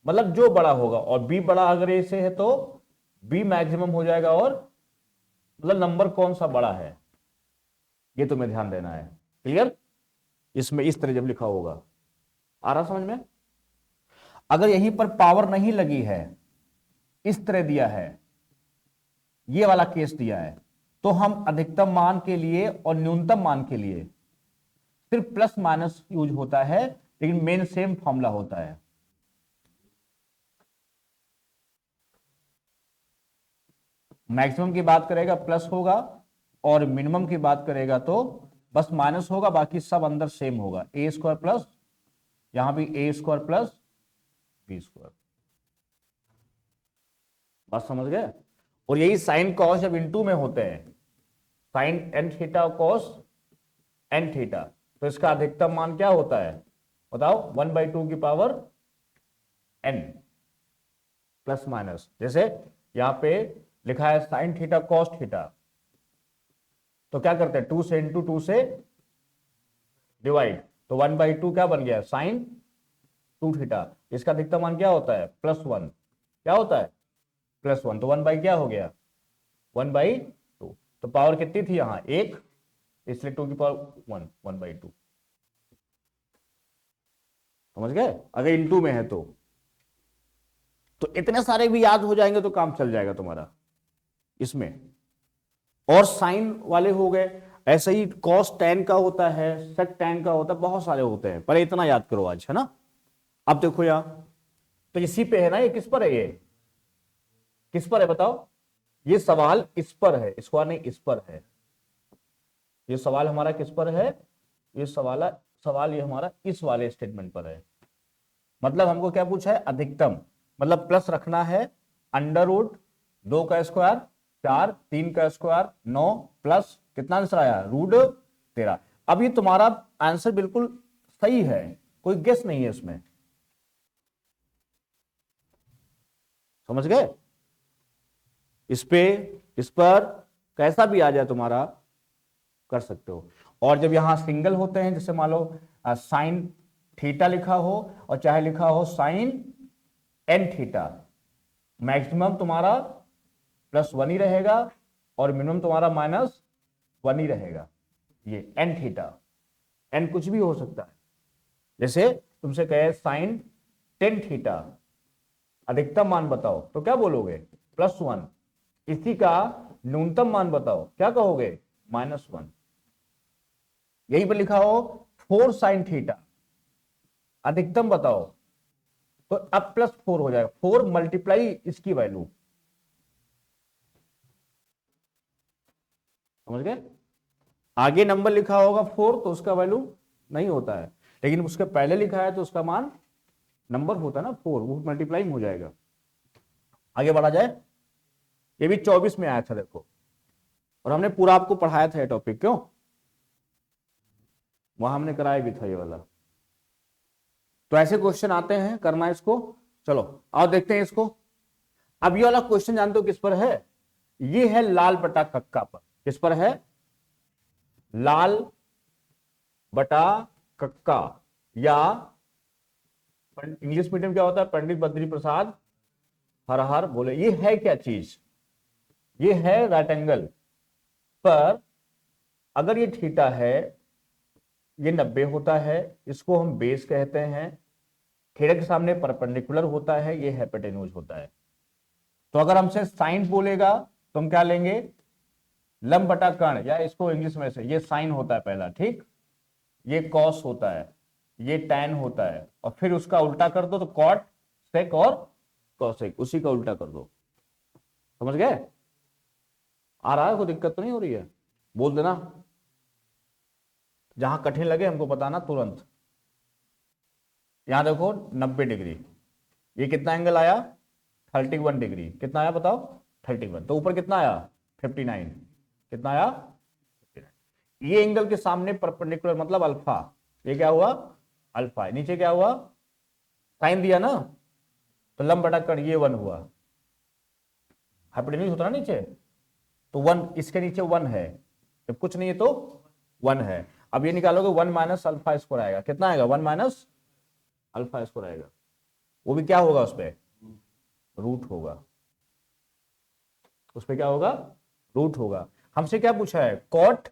मतलब जो बड़ा होगा, और बी बड़ा अगर ए से है तो बी मैक्सिमम हो जाएगा, और मतलब नंबर कौन सा बड़ा है ये तुम्हें ध्यान देना है। क्लियर? इसमें इस तरह जब लिखा होगा, आ रहा समझ में? अगर यहीं पर पावर नहीं लगी है, इस तरह दिया है, ये वाला केस दिया है, तो हम अधिकतम मान के लिए और न्यूनतम मान के लिए सिर्फ प्लस माइनस यूज होता है, लेकिन मेन सेम फॉर्मूला होता है। मैक्सिमम की बात करेगा प्लस होगा, और मिनिमम की बात करेगा तो बस माइनस होगा, बाकी सब अंदर सेम होगा। ए स्क्वायर प्लस, यहां भी ए स्क्वायर प्लस बी स्क्वायर। बात समझ गए? और यही साइन कॉस जब इनटू में होते हैं, sine n theta cos n theta, तो इसका अधिकतम मान क्या होता है बताओ? 1/2 की पावर एन प्लस माइनस। जैसे यहां पे लिखा है साइन थीटा कॉस थीटा, तो क्या करते हैं 2 से इंटू 2 से डिवाइड, तो 1/2 क्या बन गया? Sine 2 theta. इसका अधिकतम मान क्या होता है? +1। क्या होता है? +1। तो 1 बाई क्या हो गया? 1/2। तो पावर कितनी थी यहां? 1, इसलिए 2 की पावर 1, 1/2। समझ गए? अगर इंटू में है तो इतने सारे भी याद हो जाएंगे तो काम चल जाएगा तुम्हारा इसमें। और साइन वाले हो गए, ऐसे ही कॉस tan का होता है, सेक tan का होता है, बहुत सारे होते हैं, पर इतना याद करो आज, है ना। अब देखो यहां तो इसी पे है ना, ये किस पर है? ये किस पर है बताओ? ये सवाल इस पर है, इस बार नहीं, इस पर है। ये सवाल हमारा किस पर है? ये सवाल ये हमारा इस वाले स्टेटमेंट पर है। मतलब हमको क्या पूछा है? अधिकतम, मतलब प्लस रखना है, √2 का स्क्वायर 4, 3 का स्क्वायर 9, प्लस कितना आंसर आया? √13। अब ये तुम्हारा आंसर बिल्कुल सही है, कोई गेस नहीं है इसमें। समझ गए? इस पर कैसा भी आ जाए तुम्हारा कर सकते हो। और जब यहां सिंगल होते हैं, जैसे मान लो साइन थीटा लिखा हो और चाहे लिखा हो साइन एन थीटा, मैक्सिमम तुम्हारा +1 ही रहेगा और मिनिमम तुम्हारा -1 ही रहेगा। ये एन थीटा, एन कुछ भी हो सकता है। जैसे तुमसे कहे साइन 10 थीटा, अधिकतम मान बताओ तो क्या बोलोगे? +1। इसी का न्यूनतम मान बताओ, क्या कहोगे? -1। यहीं पर लिखा हो 4 साइन थीटा, अधिकतम बताओ तो अब +4 हो जाएगा, 4 मल्टीप्लाई इसकी वैल्यू। समझ गए? आगे नंबर लिखा होगा 4 तो उसका वैल्यू नहीं होता है, लेकिन उसके पहले लिखा है तो उसका मान नंबर होता है ना 4, वो मल्टीप्लाई हो जाएगा। आगे बढ़ा जाए। ये भी 24 में आया था देखो, और हमने पूरा आपको पढ़ाया था ये टॉपिक, क्यों? वहां हमने कराया भी था ये वाला। तो ऐसे क्वेश्चन आते हैं, करना इसको। चलो आओ देखते हैं इसको। अब ये वाला क्वेश्चन जानते हो किस पर है? ये है लाल बटा कक्का पर। किस पर है? लाल बटा कक्का, या इंग्लिश मीडियम क्या होता है, पंडित बद्री प्रसाद हर हर बोले। ये है क्या चीज? ये है राइट एंगल। पर अगर ये थीटा है, ये 90 होता है, इसको हम बेस कहते हैं। थीटा के सामने परपेंडिकुलर होता है, ये हाइपोटेन्यूज होता है। तो अगर हमसे साइन बोलेगा तो हम क्या लेंगे? लंब बटा कर्ण, या इसको इंग्लिश में से, ये साइन होता है पहला, ठीक, ये कॉस होता है, ये टैन होता है, और फिर उसका उल्टा कर दो तो कॉट सेक और कॉसेक, उसी का उल्टा कर दो। समझ गए? आ रहा है? कोई दिक्कत तो नहीं हो रही है? बोल देना, जहां कठिन लगे हमको बताना तुरंत। यहां देखो 90 डिग्री, ये कितना एंगल आया? 31 डिग्री। कितना आया बताओ? 31। तो ऊपर कितना आया? 59। कितना आया? 59। ये एंगल के सामने परपेंडिकुलर मतलब अल्फा, ये क्या हुआ? अल्फा। नीचे क्या हुआ? साइन दिया ना, तो लंब बटा कर्ण, ये 1 हुआ। हाइपोटेन्यूज होता ना नीचे, तो 1, इसके नीचे 1 है, जब कुछ नहीं है तो 1 है। अब ये निकालोगे 1 माइनस अल्फा स्क्वायर आएगा। कितना आएगा? 1 माइनस अल्फा स्क्वायर आएगा। वो भी क्या होगा? उस पर रूट होगा। उस पर क्या होगा? रूट होगा। हमसे क्या पूछा है? कॉट,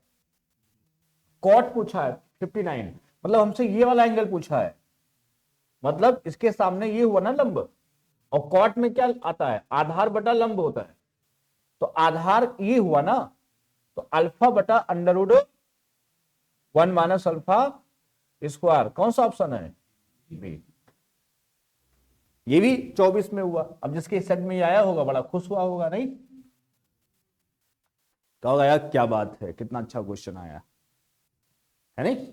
कॉट पूछा है 59, मतलब हमसे ये वाला एंगल पूछा है, मतलब इसके सामने ये हुआ ना लंब, और कॉट में क्या आता है? आधार बटा लंब होता है। तो आधार ये हुआ ना, तो अल्फा बटा under root 1 minus alpha square. कौन सा ऑप्शन है? बी। ये भी 24 में हुआ। अब जिसके सेट में आया होगा बड़ा खुश हुआ होगा, नहीं? कहोगा यार क्या बात है, कितना अच्छा क्वेश्चन आया है, नहीं?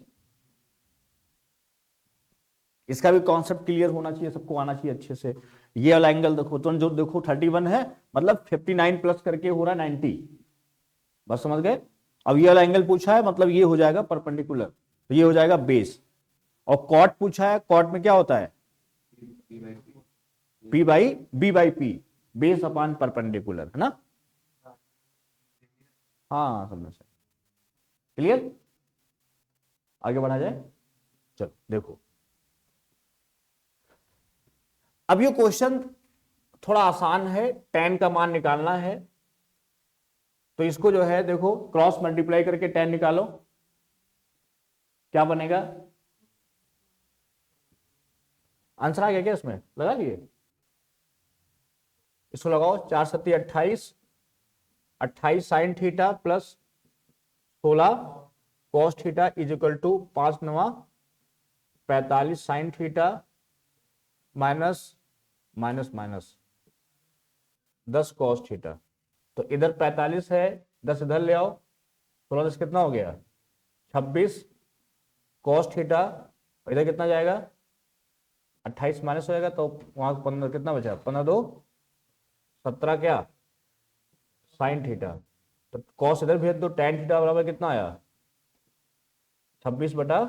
इसका भी कॉन्सेप्ट क्लियर होना चाहिए, सबको आना चाहिए अच्छे से। ये वाला एंगल देखो, तो जो देखो 31 है, मतलब 59 प्लस करके हो रहा है 90। बस समझ गए? अब ये वाला एंगल पूछा है, मतलब ये हो जाएगा परपेंडिकुलर, तो ये हो जाएगा बेस। और कॉट पूछा है, कॉट में क्या होता है? P by B by P, base upon perpendicular, है ना? हाँ समझ से क्लियर। आगे बढ़ा जाए, चलो देखो। अब ये क्वेश्चन थोड़ा आसान है, tan का मान निकालना है। तो इसको जो है देखो, क्रॉस मल्टीप्लाई करके tan निकालो, क्या बनेगा? आंसर आ गया क्या? इसमें लगा लिए, इसको लगाओ। 4 सत्ती 28, 28 sine theta plus 16 cos theta is equal to 5 9 45 sine theta minus minus minus 10 cos theta. तो इधर 45 है, 10 इधर ले आओ, 16 10 कितना हो गया? 26 कॉस थीटा, इधर कितना जाएगा? 28 माइनस हो जाएगा, तो वहां 15 कितना बचा? 15 2 17 क्या? Sine theta. तो कॉस इधर भेज दो, tan थीटा बराबर कितना आया? 26 बटा,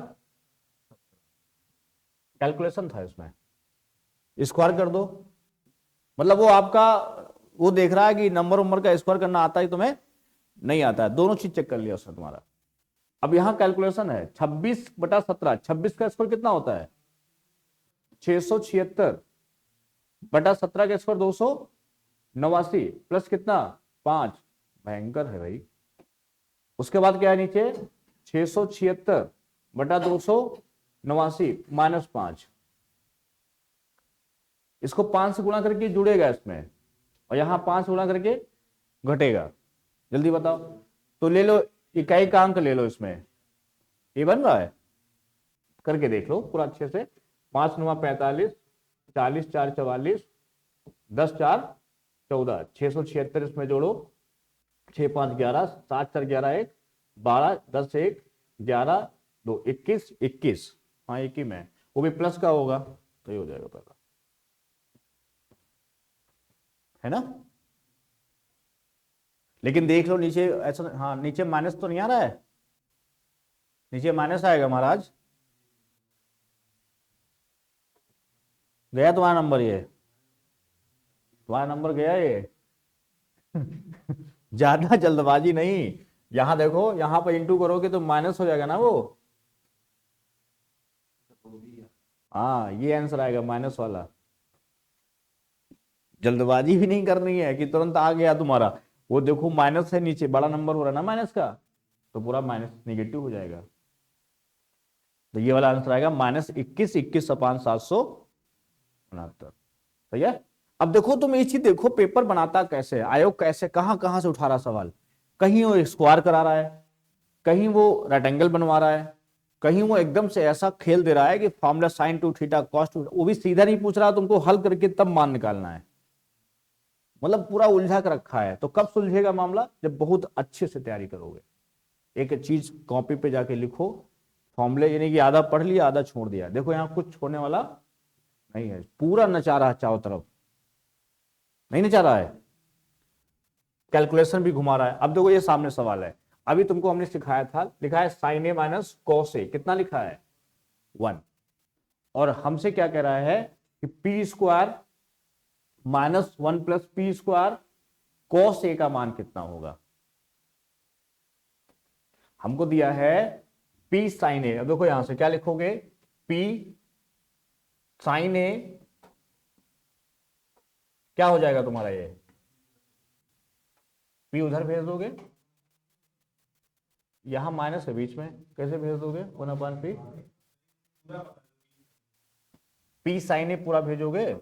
कैलकुलेशन था इसमें, स्क्वायर कर दो। मतलब वो आपका, वो देख रहा है कि नंबर उम्र का स्क्वायर करना आता है तुम्हें, नहीं आता है, दोनों चीज चेक कर लिया उसने तुम्हारा। अब यहां कैलकुलेशन है 26 बटा 17, 26 का स्क्वायर कितना होता है? 676 बटा 17 का स्क्वायर 289 प्लस कितना? 5। भयंकर है भाई। उसके बाद क्या है नीचे? 676 बटा 289 माइनस 5, इसको 5 से गुणा करके जुड़ेगा इसमें, और यहां 5 गुणा करके घटेगा। जल्दी बताओ। तो ले लो, इकाई का अंक ले लो इसमें, ये बन रहा है, करके देख लो पूरा अच्छे से। 5 9 45, 40 4 44, 10 4 14, 676 इसमें जोड़ो, 6 5 11, 7 4 11 1 12, 10 1 11 2 21 21, हाँ एक ही में, वो भी प्लस का होगा, तो ये हो जाएगा पहला, है ना? लेकिन देख लो नीचे ऐसा, हाँ नीचे माइनस तो नहीं आ रहा है, नीचे माइनस आएगा महाराज। गया तुम्हारा नंबर, ये तुम्हारा नंबर गया ये। ज्यादा जल्दबाजी नहीं, यहां देखो, यहां पर इंटू करोगे तो माइनस हो जाएगा ना वो। हाँ, ये आंसर आएगा माइनस वाला। जल्दबाजी भी नहीं करनी है कि तुरंत आ गया तुम्हारा। वो देखो माइनस है, नीचे बड़ा नंबर हो रहा है ना माइनस का, तो पूरा माइनस नेगेटिव हो जाएगा। तो ये वाला आंसर आएगा -21, 21/769। सही है। अब देखो तुम ये चीज देखो, पेपर बनाता कैसे है आयोग, कैसे कहां कहां से उठा रहा सवाल। कहीं वो स्क्वायर करा रहा है, कहीं वो रेक्टेंगल बनवा रहा है, कहीं वो एकदम से ऐसा खेल दे रहा है कि formula sine two theta cos two, वो भी सीधा नहीं पूछ रहा, तुमको हल करके तब मान निकालना है। मतलब पूरा उलझा कर रखा है। तो कब सुलझेगा मामला, जब बहुत अच्छे से तैयारी करोगे। एक चीज कॉपी पे जाके लिखो, फॉर्मूले, यानी कि आधा पढ़ लिया आधा छोड़ दिया। देखो यहाँ कुछ छोड़ने वाला नहीं है, पूरा नचा रहा है चारों तरफ, नहीं नचा रहा है, कैलकुलेशन भी घुमा रहा है। अब देखो ये सामने सवाल है, अभी तुमको हमने सिखाया था, लिखा है साइन ए माइनस कॉस ए, कितना लिखा है 1। और हमसे क्या कह रहा है कि p square -1 + p square cos a का मान कितना होगा। हमको दिया है पी साइन ए। अब देखो यहां से क्या लिखोगे, पी साइन ए क्या हो जाएगा तुम्हारा, ये पी उधर भेज दोगे, यहां माइनस है बीच में, कैसे भेज दोगे 1/p। पी साइन ए पूरा भेजोगे,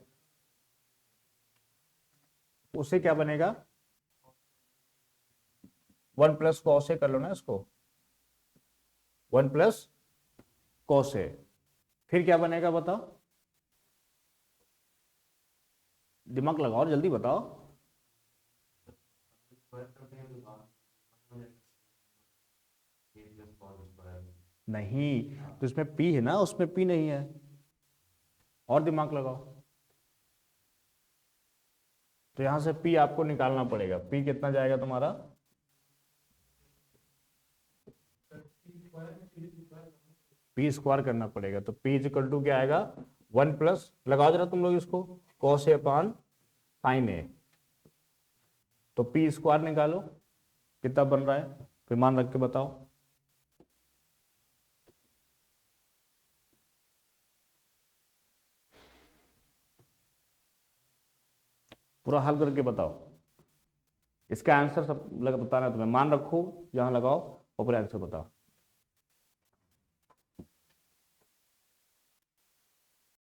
उससे क्या बनेगा 1 + कॉस ए, कर लो ना इसको, 1 + कॉस ए। फिर क्या बनेगा बताओ, दिमाग लगाओ जल्दी बताओ। नहीं, तो इसमें पी है ना, उसमें पी नहीं है, और दिमाग लगाओ। तो यहां से पी आपको निकालना पड़ेगा, पी कितना जाएगा तुम्हारा, पी स्क्वायर करना पड़ेगा। तो पी इक्वल टू क्या आएगा, 1 + लगाओ जरा तुम लोग इसको, कॉस ए अपान साइन ए। तो पी स्क्वायर निकालो कितना बन रहा है, फिर मान रख के बताओ। पूरा हल करके बताओ, इसका आंसर सब बताना है तुम्हें, मान रखो, यहां लगाओ और पूरा आंसर बताओ।